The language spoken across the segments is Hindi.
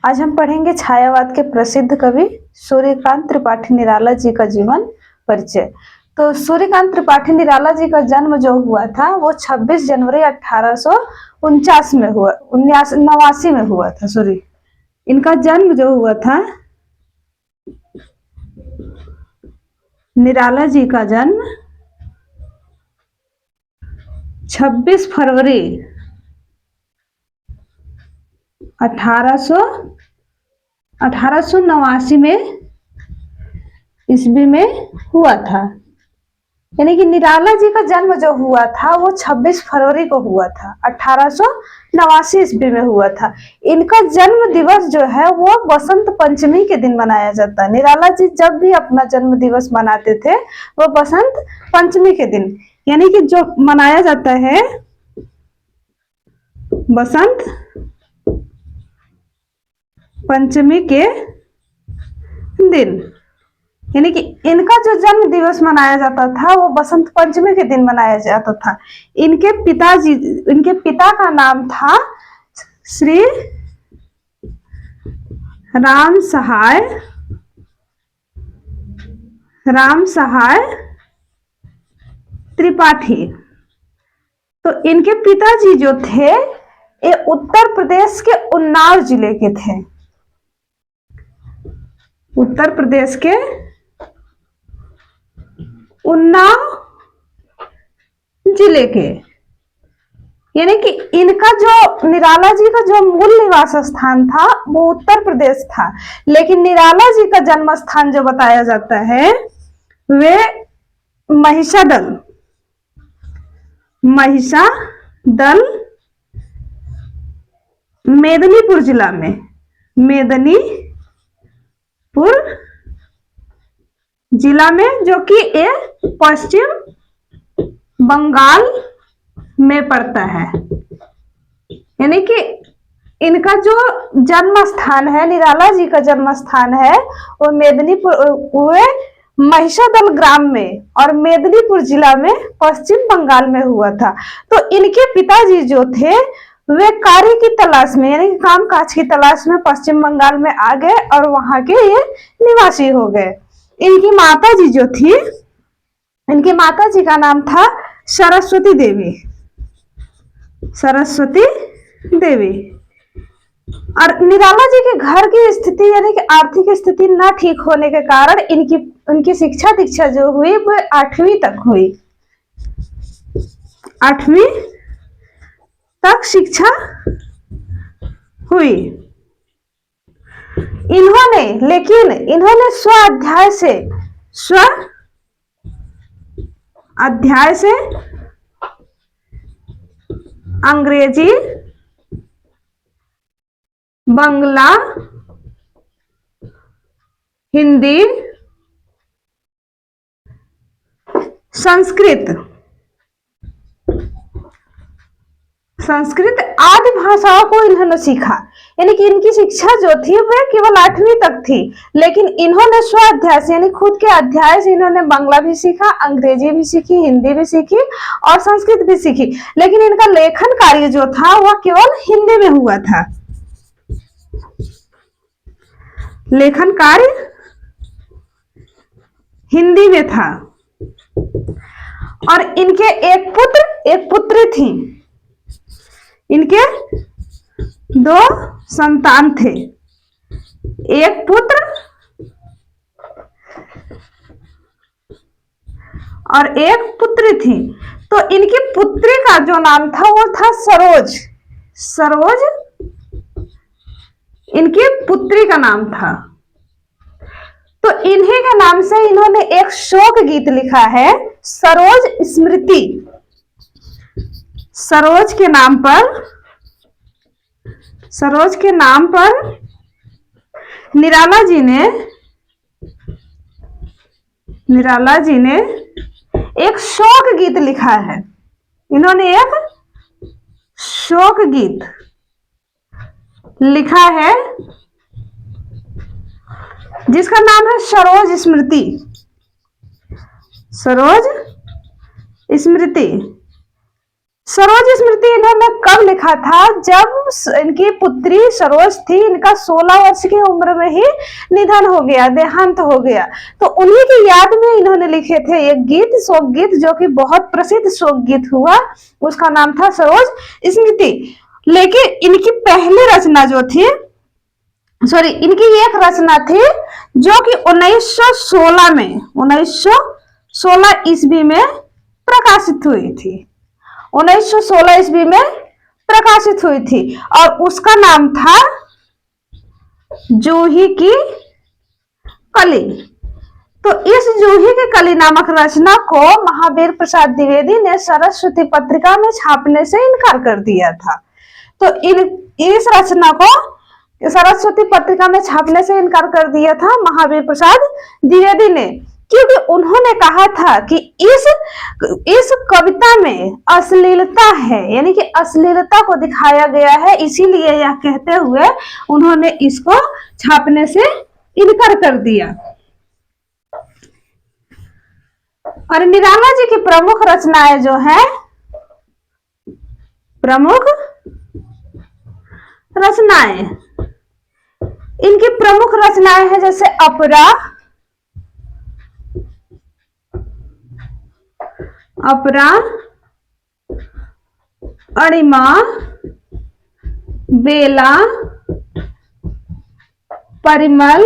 आज हम पढ़ेंगे छायावाद के प्रसिद्ध कवि सूर्यकांत त्रिपाठी निराला जी का जीवन परिचय। तो सूर्यकांत त्रिपाठी निराला जी का जन्म जो हुआ था वो 26 जनवरी 1849 में हुआ 1989 में हुआ था। सॉरी, इनका जन्म जो हुआ था, निराला जी का जन्म 26 फरवरी 1889 में ईस्वी में हुआ था। यानी कि निराला जी का जन्म जो हुआ था वो 26 फरवरी को हुआ था, 1889 ईस्वी में हुआ था। इनका जन्म दिवस जो है वो बसंत पंचमी के दिन मनाया जाता है। निराला जी जब भी अपना जन्म दिवस मनाते थे वो बसंत पंचमी के दिन, यानी कि जो मनाया जाता है बसंत पंचमी के दिन, यानी कि इनका जो जन्म दिवस मनाया जाता था वो बसंत पंचमी के दिन मनाया जाता था। इनके पिता का नाम था श्री राम सहाय त्रिपाठी। तो इनके पिताजी जो थे ये उत्तर प्रदेश के उन्नाव जिले के थे। उत्तर प्रदेश के उन्नाव जिले के, यानी कि इनका जो निराला जी का जो मूल निवास स्थान था वो उत्तर प्रदेश था, लेकिन निराला जी का जन्म स्थान जो बताया जाता है वे महिषादल मेदिनीपुर जिला में, मेदिनीपुर जिला में, जो कि ये पश्चिम बंगाल में पड़ता है। यानी कि इनका जो जन्म स्थान है, निराला जी का जन्म स्थान है वो मेदिनीपुर महिषादल ग्राम में और मेदिनीपुर जिला में पश्चिम बंगाल में हुआ था। तो इनके पिताजी जो थे वे कार्य की तलाश में, यानी कि कामकाज की तलाश में पश्चिम बंगाल में आ गए और वहां के ये निवासी हो गए। इनकी माता जी जो थी, इनकी माता जी का नाम था सरस्वती देवी। और निराला जी के घर की स्थिति, यानी कि आर्थिक स्थिति न ठीक होने के कारण उनकी शिक्षा दीक्षा जो हुई वो 8वीं तक हुई। 8वीं तक शिक्षा हुई। इन्होंने स्व अध्याय से अंग्रेजी, बंगला, हिंदी, संस्कृत आदि भाषाओं को इन्होंने सीखा। यानी कि इनकी शिक्षा जो थी वह केवल 8वीं तक थी, लेकिन इन्होंने स्व अध्याय से, यानी खुद के अध्याय से इन्होंने बांग्ला भी सीखा, अंग्रेजी भी सीखी, हिंदी भी सीखी और संस्कृत भी सीखी। लेकिन इनका लेखन कार्य जो था वह केवल हिंदी में हुआ था। लेखन कार्य हिंदी में था। और इनके एक पुत्री थी। इनके 2 संतान थे, एक पुत्र और एक पुत्री थी। तो इनकी पुत्री का जो नाम था वो था सरोज इनकी पुत्री का नाम था। तो इन्हीं के नाम से इन्होंने एक शोक गीत लिखा है, सरोज स्मृति। सरोज के नाम पर निराला जी ने एक शोक गीत लिखा है। इन्होंने एक शोक गीत लिखा है जिसका नाम है सरोज स्मृति। सरोज स्मृति इन्होंने कब लिखा था? जब इनकी पुत्री सरोज थी, इनका 16 वर्ष की उम्र में ही निधन हो गया, देहांत हो गया। तो उन्हीं की याद में इन्होंने लिखे थे एक गीत, शोक गीत, जो कि बहुत प्रसिद्ध शोक गीत हुआ। उसका नाम था सरोज स्मृति। लेकिन इनकी पहली रचना जो थी, सॉरी, इनकी एक रचना थी जो कि 1916 ईस्वी में प्रकाशित हुई थी। 1916 ईस्वी में प्रकाशित हुई थी और उसका नाम था जूही की कली। तो इस जूही की कली नामक रचना को महावीर प्रसाद द्विवेदी ने सरस्वती पत्रिका में छापने से इनकार कर दिया था। तो इस रचना को सरस्वती पत्रिका में छापने से इनकार कर दिया था महावीर प्रसाद द्विवेदी ने, क्योंकि उन्होंने कहा था कि इस कविता में अश्लीलता है, यानी कि अश्लीलता को दिखाया गया है, इसीलिए यह कहते हुए उन्होंने इसको छापने से इनकार कर दिया। और निराला जी की प्रमुख रचनाएं जो है, प्रमुख रचनाएं, इनकी प्रमुख रचनाएं हैं जैसे अपरा, अणिमा, बेला, परिमल,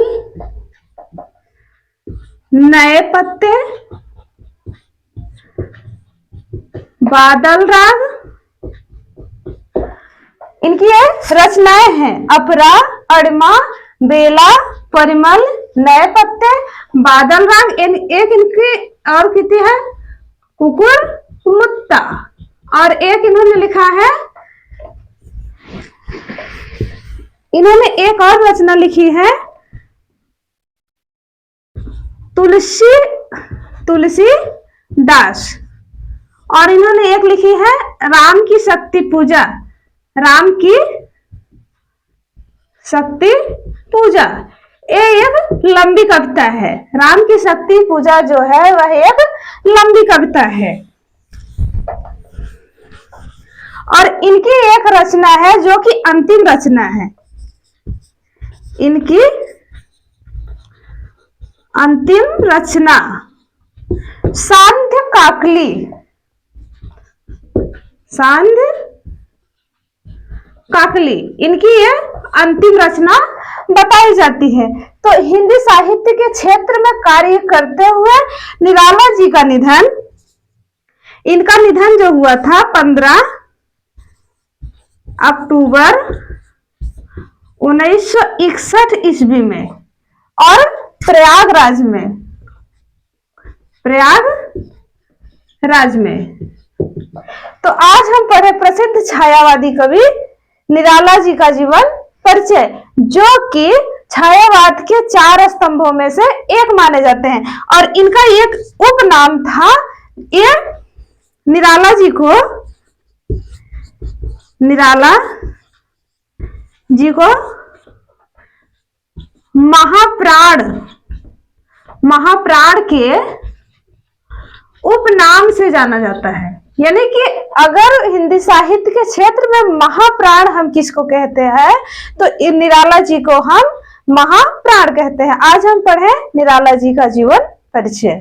नए पत्ते, बादल राग, इनकी ये रचनाएं हैं। अपरा, अणिमा, बेला, परिमल, नए पत्ते, बादल राग। एक इनकी और कितनी है, कुकुर मुत्ता। और एक इन्होंने लिखा है, इन्होंने एक और रचना लिखी है, तुलसी दास। और इन्होंने एक लिखी है राम की शक्ति पूजा, राम की शक्ति पूजा। ये एक लंबी कविता है। राम की शक्ति पूजा जो है वह एक लंबी कविता है। और इनकी एक रचना है जो कि अंतिम रचना है, इनकी अंतिम रचना सांध्य काकली, सांध्य काकली, इनकी ये अंतिम रचना बताई जाती है। तो हिंदी साहित्य के क्षेत्र में कार्य करते हुए निराला जी का निधन, इनका निधन जो हुआ था 15 अक्टूबर 1961 ईस्वी में, और प्रयागराज में। तो आज हम पढ़े प्रसिद्ध छायावादी कवि निराला जी का जीवन परिचय, जो कि छायावाद के 4 स्तंभों में से एक माने जाते हैं। और इनका एक उपनाम था, ये निराला जी को महाप्राण के उपनाम से जाना जाता है। यानी कि अगर हिंदी साहित्य के क्षेत्र में महाप्राण हम किसको कहते हैं, तो निराला जी को हम महाप्राण कहते हैं। आज हम पढ़े निराला जी का जीवन परिचय।